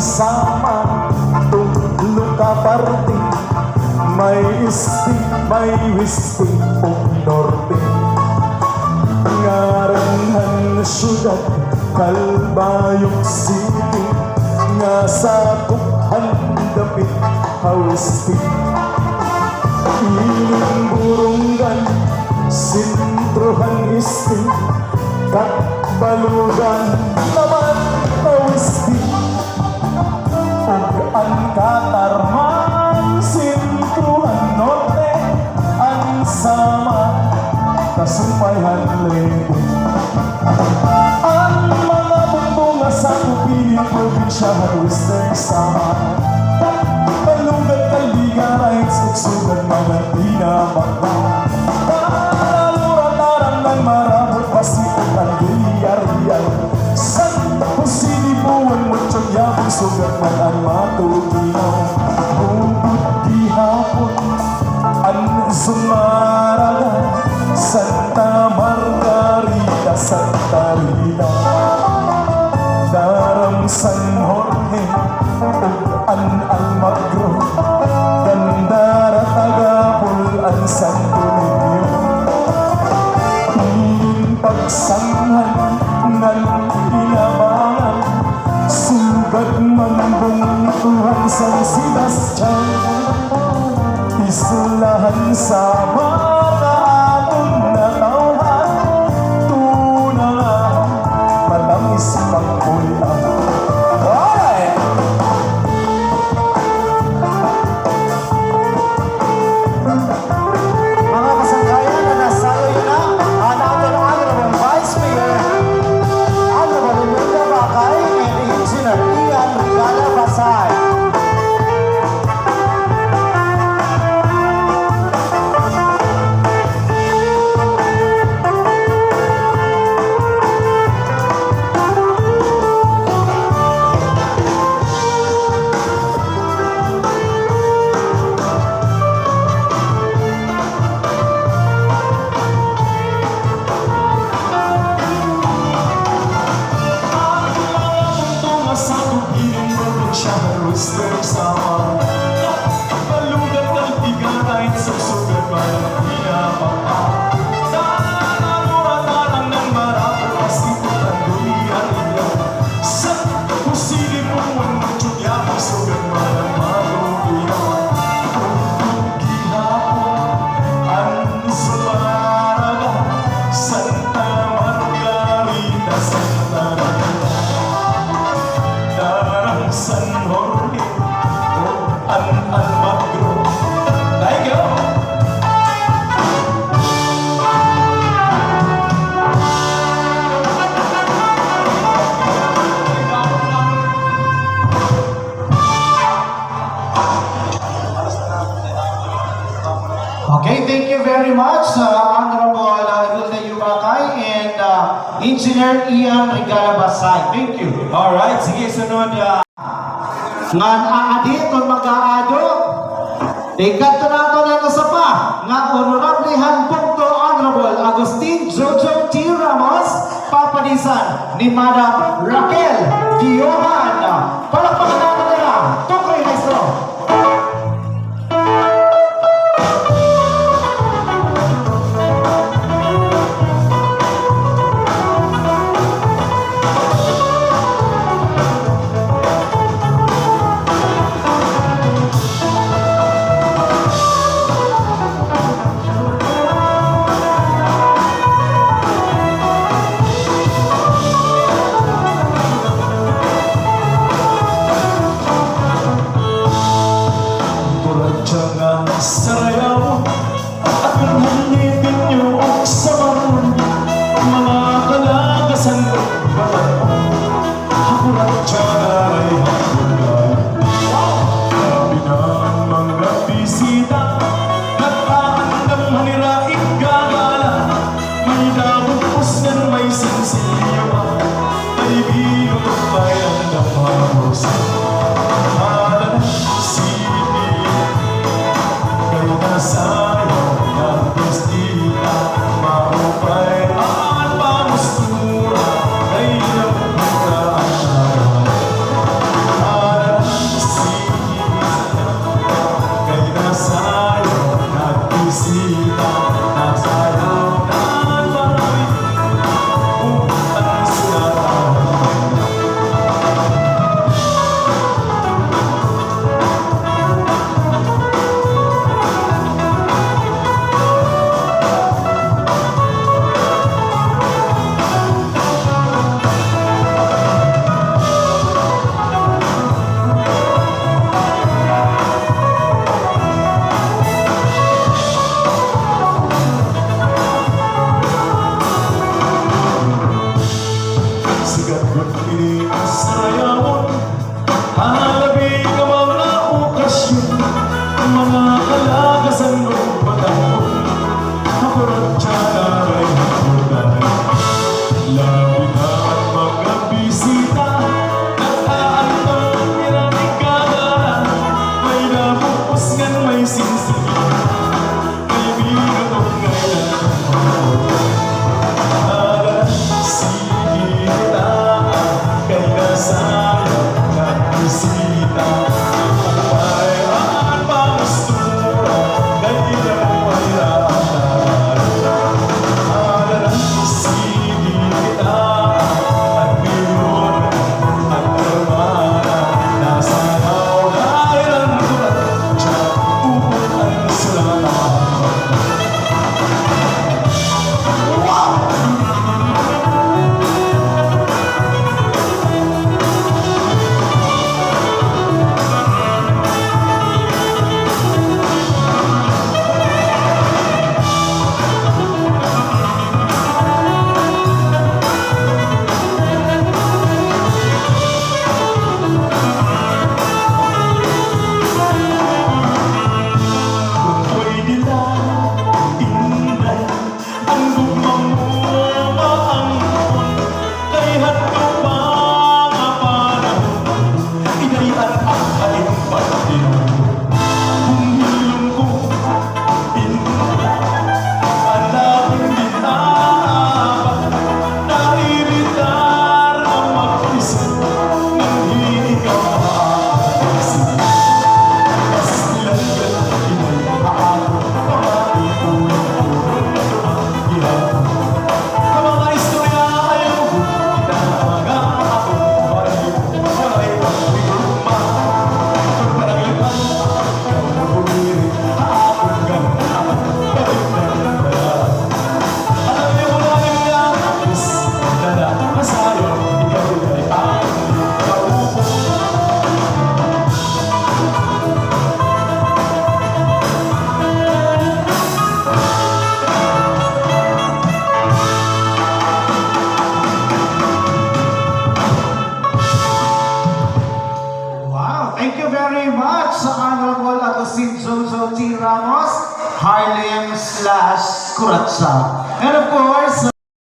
sama tulong ka parte. May isti, may wisti o norte. Ngaranhan syudad Calbayog City. Nga sa tukhan dapit hawisti. Iling burunggan sintrohan isti. Kakbalugan naman hawisti. Ug ang katarman sintrohan norte. Ang sama kasumayhan lebo. Ang mga bumbunga sa Kupiling probinsya Western Samar. Malugad Kalbigan Heights ug sugad mga tinabakba. Nalurataran ng marabot pasipot ang Villarreal. Santa Jose Libuan Muchong Yabong sugad man ang matuginaw. Bubot gihapon ang Zumaraga. Santa Margarita, Santa Rita, Daram San Jorge, ug an Almagro, Gandara Tagapul, an Santo Niño. Ining pagsanghan ng inabangan, sugad mangbungtuhan San Sebastian. Isulahan sa mga atong natawhan, tunang matamis pagpulitan. Alright! Mga kasangkayan na nasaloy na ang ating Honorable Vice Mayor, Honorable Imelda Bacay, and Engineer Ian Regala Basay. Western Samar. Malugad Kalbigan Heights ug sugad man ang tinabakba. Nalurataran ng marabot pasipot ang Villarreal. Santa Jose Libuan Muchong Yabong sugad man ang matuginaw. Bubot gihapon ang Zumaraga. Santa Margarita, Santa Rita, Daram San Jorge, an Almagro. There you go. Okay, thank you very much, Honorable Imelda Bacay and Engineer Ian Regala Basay. Thank you. Alright, sige, sunod. Ngan aadi kung mag-aado, ikat nato na sa pa, nga Honorable Handpungto Honorable Agustin Jojo T. Ramos, papanisan ni Madam Raquel Diohan. Palakpakan natin nila, Tukay Maestro. Sarayaw at nanghihipin niyo sa mga kalagasan balat. Hakurat tiyaray hakulay. Grabe na ang mga bisita, nagpaandam haniraig gagala. May nabupos na may sinsilyo, may bigot bayan na pamos. Mahalan sini sayang yang pastita maupay ang pamustura ay nabukaan siya.